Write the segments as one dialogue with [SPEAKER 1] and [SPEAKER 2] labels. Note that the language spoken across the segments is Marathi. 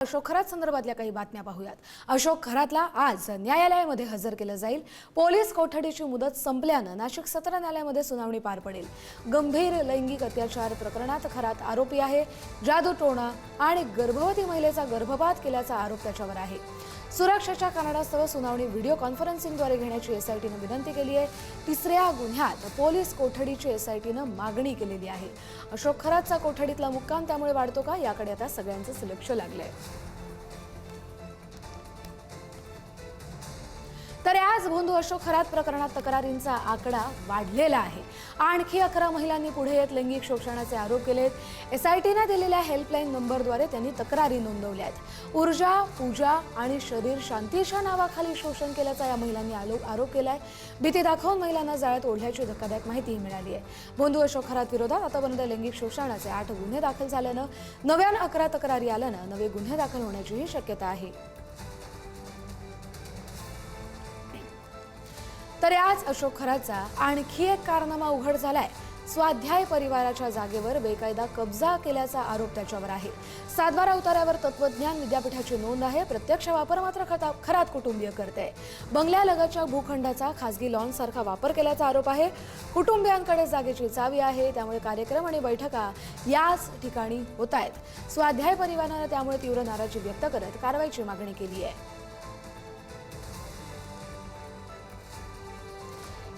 [SPEAKER 1] अशोक खरात संदर्भातल्या काही बातम्या पाहूयात। अशोक खरातला आज न्यायालयामध्ये हजर केलं जाईल। पोलीस कोठडीची मुदत संपल्यानं नाशिक सत्र न्यायालयामध्ये सुनावणी पार पडेल। गंभीर लैंगिक अत्याचार प्रकरणात खरात आरोपी आहे। जादूटोणा आणि गर्भवती महिलेचा गर्भपात केल्याचा आरोप त्याच्यावर आहे। सुरक्षेच्या कारणास्तव सुनावणी व्हिडिओ कॉन्फरन्सिंगद्वारे घेण्याची एसआयटीने विनंती केली आहे। तिसऱ्या गुन्ह्यात पोलीस कोठडीची एसआयटीने मागणी केलेली आहे। अशोक खरातचा कोठडीतला मुक्काम त्यामुळे वाढतो का, याकडे आता सगळ्यांचं लक्ष लागलंय। तर आज भोंदू अशोक खरात प्रकरणात तक्रारींचा आकडा वाढलेला आहे। आणखी 11 महिलांनी पुढे येत लैंगिक शोषणाचे आरोप केलेत। एसआयटीने दिलेल्या हेल्पलाईन नंबरद्वारे त्यांनी तक्रारी नोंदवल्या आहेत। ऊर्जा, पूजा आणि शरीर शांतीच्या नावाखाली शोषण केल्याचा या महिलांनी आरोप केलाय। भीती दाखवून महिलांना जाळ्यात ओढल्याची धक्कादायक माहिती मिळाली आहे। भोंदू अशोक खरात विरोधात आतापर्यंत लैंगिक शोषणाचे 8 गुन्हे दाखल झाल्यानं नव्यानं 11 तक्रारी आल्यानं नवे गुन्हे दाखल होण्याचीही शक्यता आहे। तर आज अशोक खरातचा आणखी एक कारनामा उघड झालाय। स्वाध्याय परिवाराच्या जागेवर बेकायदा कब्जा केल्याचा आरोप त्याच्यावर आहे। सातबारा उतार्यावर तत्वज्ञान विद्यापीठाची नोंद आहे। प्रत्यक्ष वापर मात्र खरात कुटुंबीय करते। बंगल्यालगतच्या भूखंडाचा खासगी लॉन सारखा वापर केल्याचा आरोप आहे। कुटुंबियांकडे जागेची चावी आहे, त्यामुळे कार्यक्रम आणि बैठका याच ठिकाणी होत आहेत। स्वाध्याय परिवाराने त्यामुळे तीव्र नाराजी व्यक्त करत कारवाईची मागणी केली आहे।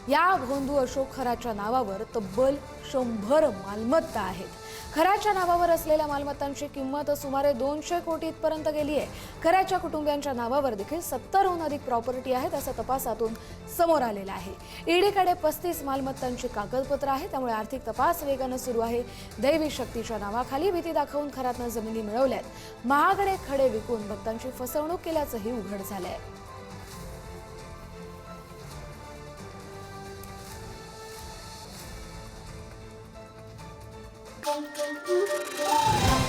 [SPEAKER 1] या भोंदू अशोक खरातच्या नावावर तब्बल 100 मालमत्ता आहेत। खरातच्या नावावर असलेल्या मालमत्तांची किंमत सुमारे 200 कोटी इतपर्यंत गेली आहे। खरातच्या कुटुंबियांच्या नावावर देखील 70हून अधिक प्रॉपर्टी आहेत, असं तपासातून समोर आलेलं आहे। ईडीकडे 35 मालमत्तांची कागदपत्र आहेत, त्यामुळे आर्थिक तपास वेगानं सुरू आहे। दैवी शक्तीच्या नावाखाली भीती दाखवून खरातनं जमिनी मिळवल्यात। महागडे खडे विकून भक्तांची फसवणूक केल्याचंही उघड झालंय।
[SPEAKER 2] Thank you.